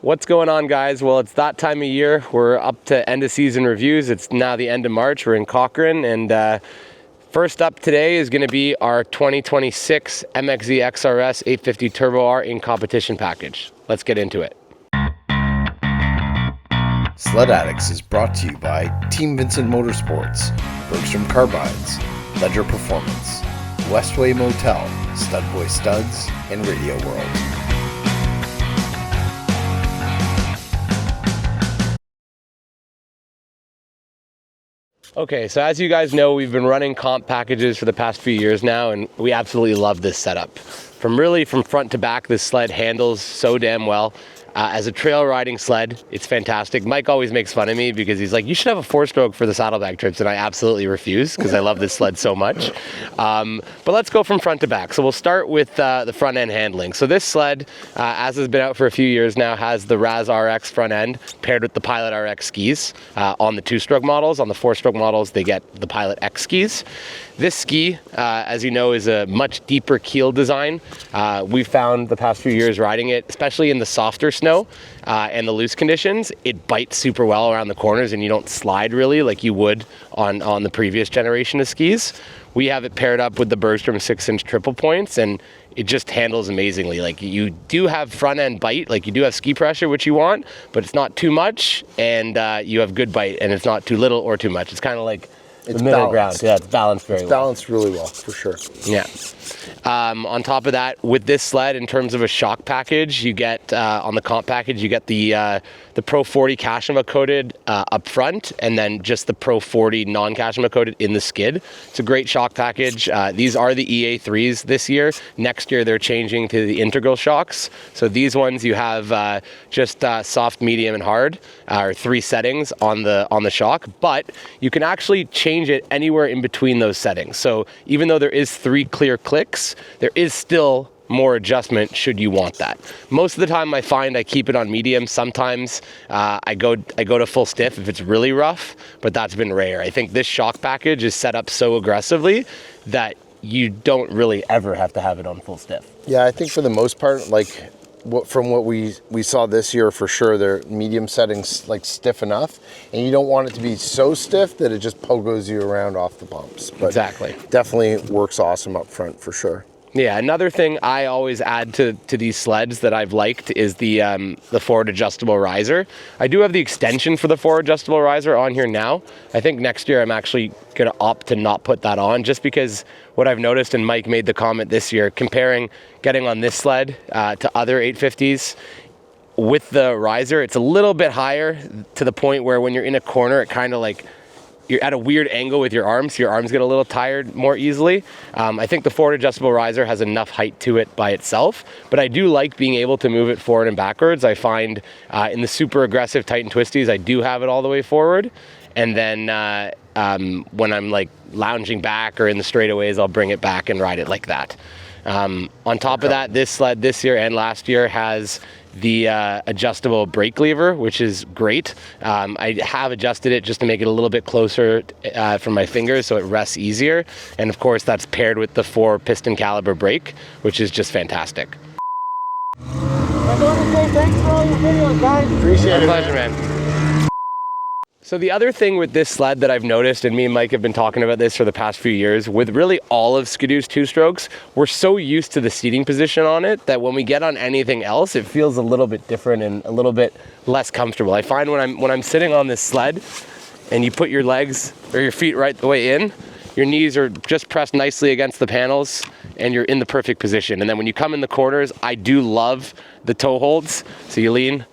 What's going on, guys? Well, it's that time of year. We're up to end of season reviews. It's now the end of March. We're in Cochrane, and first up today is going to be our 2026 MXZ XRS 850 Turbo R in competition package. Let's get into it. Sled Addicts is brought to you by Team Vincent Motorsports, Bergstrom Carbides, Ledger Performance, Westway Motel, Studboy Studs, and Radio World. Okay, so as you guys know, we've been running comp packages for the past few years now, and we absolutely love this setup. From front to back, this sled handles so damn well. As a trail riding sled, it's fantastic. Mike always makes fun of me because he's like, you should have a 4-stroke for the saddlebag trips, and I absolutely refuse because I love this sled so much. But let's go from front to back. So we'll start with the front end handling. So this sled, as has been out for a few years now, has the Raz RX front end paired with the Pilot RX skis on the 2-stroke models. On the 4-stroke models, they get the Pilot X skis. This ski, as you know, is a much deeper keel design. We've found the past few years riding it, especially in the softer snow and the loose conditions, it bites super well around the corners and you don't slide really like you would on the previous generation of skis. We have it paired up with the Bergstrom 6-inch triple points, and it just handles amazingly. Like, you do have front end bite, like you do have ski pressure, which you want, but it's not too much, and you have good bite, and it's not too little or too much. It's kind of like the middle ground. Yeah, it's balanced very well. It's balanced really well, for sure. Yeah. On top of that, with this sled, in terms of a shock package, you get, on the comp package, you get the Pro 40 Cashima coated up front, and then just the Pro 40 non-Cashima coated in the skid. It's a great shock package. These are the EA3s this year. Next year, they're changing to the integral shocks. So these ones, you have just soft, medium, and hard, or 3 settings on the shock, but you can actually change it anywhere in between those settings. So even though there is 3 clear clicks, there is still more adjustment should you want that. Most of the time I find I keep it on medium. Sometimes I go to full stiff if it's really rough, but that's been rare. I think this shock package is set up so aggressively that you don't really ever have to have it on full stiff. Yeah, I think for the most part, like from what we saw this year, for sure, their medium settings like stiff enough, and you don't want it to be so stiff that it just pogos you around off the bumps. But exactly. Definitely works awesome up front for sure. Yeah, another thing I always add to these sleds that I've liked is the forward adjustable riser. I do have the extension for the forward adjustable riser on here now. I think next year I'm actually going to opt to not put that on, just because what I've noticed, and Mike made the comment this year, comparing getting on this sled to other 850s, with the riser, it's a little bit higher to the point where when you're in a corner, it kind of like, you're at a weird angle with your arms, so your arms get a little tired more easily. I think the forward adjustable riser has enough height to it by itself, but I do like being able to move it forward and backwards. I find in the super aggressive tight and twisties, I do have it all the way forward. And then when I'm like lounging back or in the straightaways, I'll bring it back and ride it like that. On top of that, this sled this year and last year has the adjustable brake lever, which is great. I have adjusted it just to make it a little bit closer from my fingers so it rests easier. And of course, that's paired with the 4 piston caliber brake, which is just fantastic. I want to say thanks for all your videos, guys. Appreciate it. My pleasure, man. So the other thing with this sled that I've noticed, and me and Mike have been talking about this for the past few years, with really all of Skidoo's 2-strokes, we're so used to the seating position on it that when we get on anything else, it feels a little bit different and a little bit less comfortable. I find when I'm sitting on this sled and you put your legs or your feet right the way in, your knees are just pressed nicely against the panels and you're in the perfect position. And then when you come in the corners, I do love the toe holds. So you lean,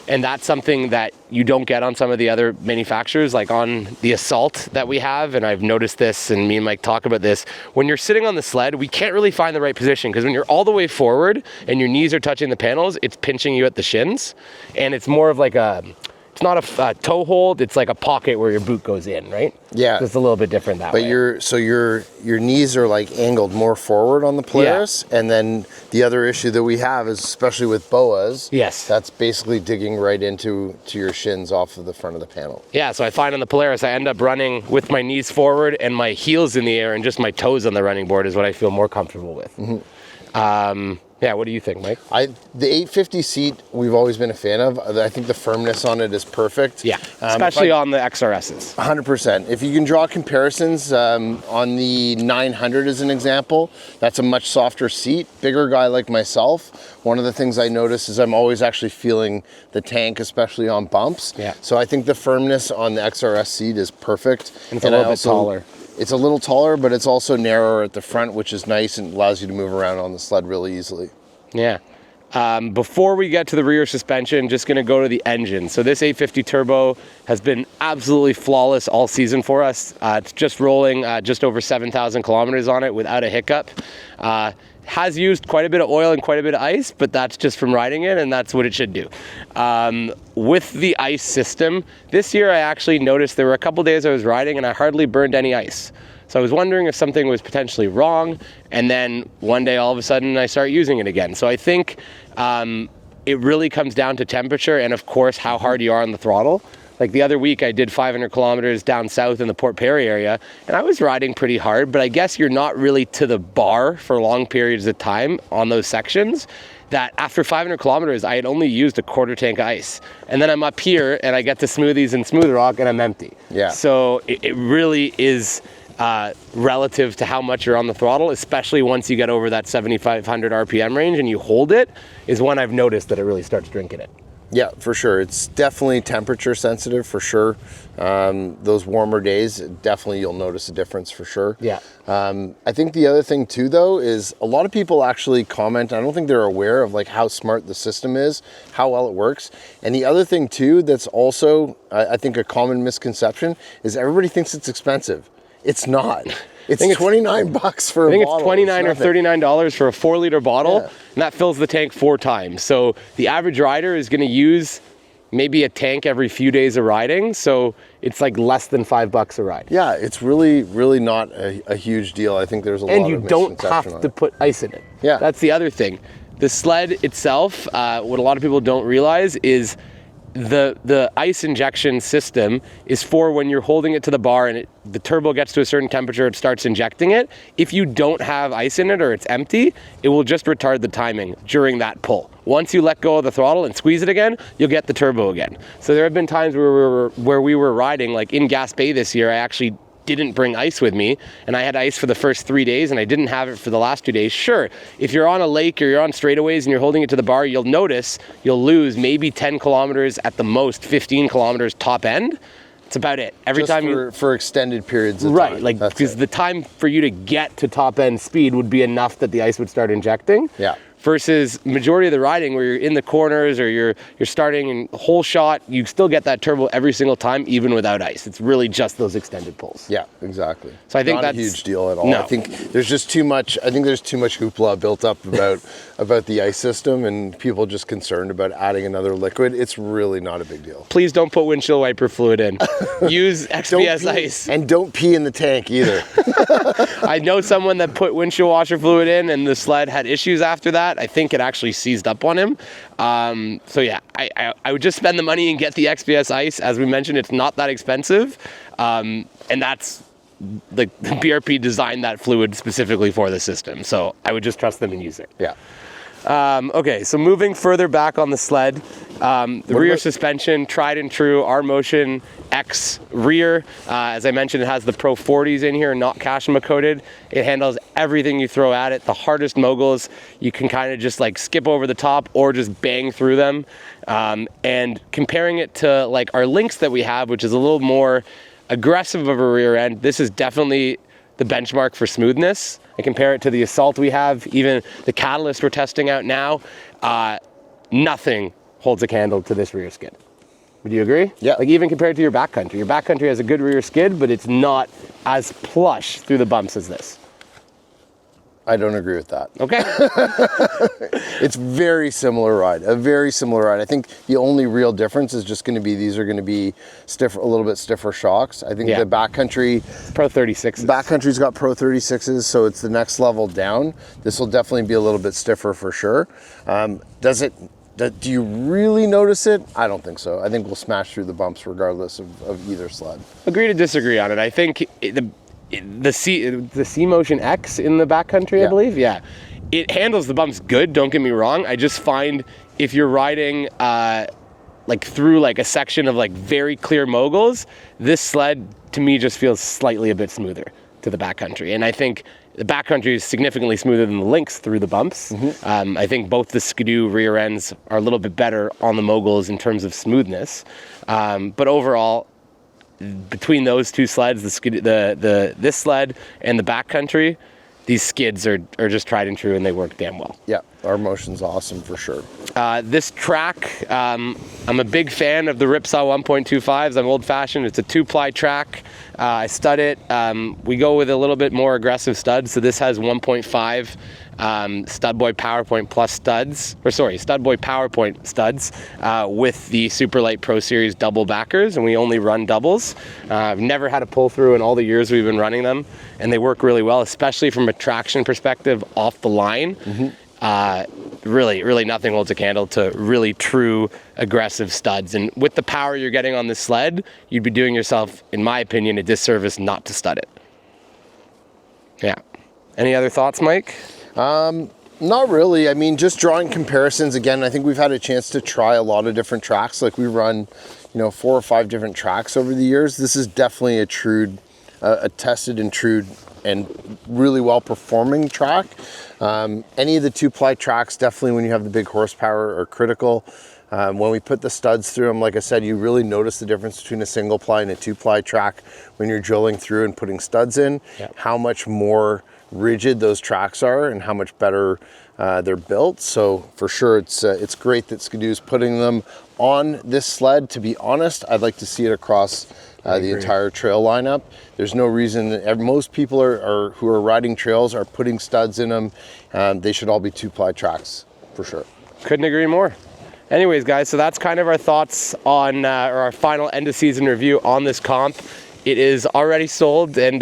and that's something that you don't get on some of the other manufacturers, like on the Assault that we have. And I've noticed this, and me and Mike talk about this. When you're sitting on the sled, we can't really find the right position, because when you're all the way forward and your knees are touching the panels, it's pinching you at the shins. And it's more of like it's not a toe hold, it's like a pocket where your boot goes in, right? Yeah. It's a little bit different that way. But your knees are like angled more forward on the Polaris, yeah. And then the other issue that we have is, especially with boas, yes, that's basically digging right into your shins off of the front of the panel. Yeah, so I find on the Polaris, I end up running with my knees forward and my heels in the air, and just my toes on the running board is what I feel more comfortable with. Mm-hmm. Yeah, what do you think, Mike? The 850 seat we've always been a fan of. I think the firmness on it is perfect. Yeah, especially on the XRSs. 100%. If you can draw comparisons on the 900 as an example, that's a much softer seat. Bigger guy like myself, one of the things I notice is I'm always actually feeling the tank, especially on bumps. Yeah. So I think the firmness on the XRS seat is perfect. And it's a little bit taller. It's a little taller, but it's also narrower at the front, which is nice and allows you to move around on the sled really easily. Yeah. Before we get to the rear suspension, just going to go to the engine. So this 850 turbo has been absolutely flawless all season for us. It's just rolling just over 7,000 kilometers on it without a hiccup. Has used quite a bit of oil and quite a bit of ice, but that's just from riding it, and that's what it should do. With the ice system, this year I actually noticed there were a couple days I was riding and I hardly burned any ice. So I was wondering if something was potentially wrong, and then one day all of a sudden I start using it again. So I think it really comes down to temperature and of course how hard you are on the throttle. Like the other week I did 500 kilometers down south in the Port Perry area and I was riding pretty hard, but I guess you're not really to the bar for long periods of time on those sections. That after 500 kilometers, I had only used a quarter tank of ice. And then I'm up here and I get to smoothies and smooth rock and I'm empty. Yeah. So it really is relative to how much you're on the throttle, especially once you get over that 7,500 RPM range and you hold it, is when I've noticed that it really starts drinking it. Yeah, for sure. It's definitely temperature sensitive for sure. Those warmer days, definitely you'll notice a difference for sure. Yeah. I think the other thing too though is a lot of people actually comment, I don't think they're aware of like how smart the system is, how well it works. And the other thing too that's also I think a common misconception is everybody thinks it's expensive. It's not. It's $29 for a bottle. I think it's $29 or $39 for a 4-liter bottle, Yeah. and that fills the tank 4 times. So the average rider is going to use maybe a tank every few days of riding, so it's like less than $5 a ride. Yeah, it's really, really not a huge deal. I think there's a lot of And you don't have to put ice in it. Yeah. That's the other thing. The sled itself, what a lot of people don't realize is the ice injection system is for when you're holding it to the bar and the turbo gets to a certain temperature, it starts injecting it. If you don't have ice in it or it's empty, it will just retard the timing during that pull. Once you let go of the throttle and squeeze it again, you'll get the turbo again. So there have been times where we were riding, like in Gas Bay this year, I actually didn't bring ice with me and I had ice for the first 3 days and I didn't have it for the last 2 days. Sure, if you're on a lake or you're on straightaways and you're holding it to the bar, you'll notice you'll lose maybe 10 kilometers at the most, 15 kilometers top end. It's about it. Every just time for extended periods of right, time. like because the time for you to get to top end speed would be enough that the ice would start injecting. Yeah. Versus majority of the riding where you're in the corners or you're starting in whole shot, you still get that turbo every single time, even without ice. It's really just those extended pulls. Yeah, exactly. So I think not that's a huge deal at all. No. I think there's just too much. I think there's too much hoopla built up about the ice system, and people just concerned about adding another liquid. It's really not a big deal. Please don't put windshield wiper fluid in. Use XPS ice. And don't pee in the tank either. I know someone that put windshield washer fluid in and the sled had issues after that. I think it actually seized up on him. So yeah, I would just spend the money and get the XPS ice. As we mentioned, it's not that expensive. And that's the BRP designed that fluid specifically for the system. So I would just trust them and use it. Yeah. Okay, so moving further back on the sled, the rear suspension, tried and true, R-Motion X rear. As I mentioned, it has the Pro 40s in here, not Kashima coated. It handles everything you throw at it. The hardest moguls, you can kind of just like skip over the top or just bang through them. And comparing it to like our Lynx that we have, which is a little more aggressive of a rear end, this is definitely the benchmark for smoothness. I compare it to the Assault we have, even the Catalyst we're testing out now. Nothing holds a candle to this rear skid. Would you agree? Yeah. Like even compared to your backcountry. Your backcountry has a good rear skid, but it's not as plush through the bumps as this. I don't agree with that. Okay. It's very similar ride, a very similar ride. I think the only real difference is just going to be these are going to be stiffer, a little bit stiffer shocks. I think the backcountry Pro 36s. Backcountry's got Pro 36s, so it's the next level down. This will definitely be a little bit stiffer for sure. Do you really notice it? I don't think so. I think we'll smash through the bumps regardless of either sled. Agree to disagree on it. I think the C-Motion X in the backcountry, I believe, it handles the bumps good, don't get me wrong. I just find if you're riding like through like a section of like very clear moguls, this sled to me just feels slightly a bit smoother to the backcountry. And I think the backcountry is significantly smoother than the links through the bumps. I think both the skidoo rear ends are a little bit better on the moguls in terms of smoothness. But overall, between those two sleds, this sled and the backcountry, these skids are just tried and true, and they work damn well. Yeah, our motion's awesome for sure. This track, I'm a big fan of the Ripsaw 1.25s. I'm old fashioned. It's a 2-ply track. I stud it. We go with a little bit more aggressive studs. So this has 1.5 Studboy PowerPoint plus studs, Studboy PowerPoint studs with the Superlight Pro Series double backers, and we only run doubles. I've never had a pull through in all the years we've been running them, and they work really well, especially from a traction perspective off the line. Really nothing holds a candle to really true aggressive studs. And with the power you're getting on this sled, you'd be doing yourself, in my opinion, a disservice not to stud it. Yeah. Any other thoughts, Mike? Not really. I mean, just drawing comparisons again. I think we've had a chance to try a lot of different tracks. Like we run, 4 or 5 different tracks over the years. This is definitely a tested and true and really well performing track. Any of the 2-ply tracks, definitely when you have the big horsepower, are critical. When we put the studs through them, like I said, you really notice the difference between a 1-ply and a 2-ply track when you're drilling through and putting studs in. Yep. How much more rigid those tracks are and how much better they're built. So for sure, it's great that Skidoo's putting them on this sled. To be honest, I'd like to see it across the entire trail lineup. There's no reason. Most people who are riding trails are putting studs in them. They should all be 2-ply tracks for sure. Couldn't agree more. Anyways, guys, so that's kind of our thoughts on our final end of season review on this comp. It is already sold and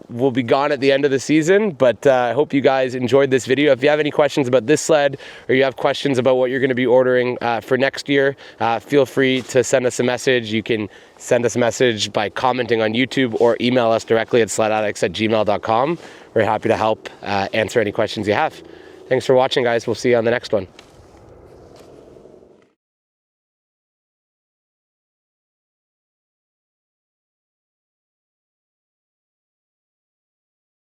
will be gone at the end of the season, but I hope you guys enjoyed this video. If you have any questions about this sled or you have questions about what you're going to be ordering for next year, feel free to send us a message. You can send us a message by commenting on YouTube or email us directly at sledaddicts@gmail.com. We're happy to help answer any questions you have. Thanks for watching, guys. We'll see you on the next one.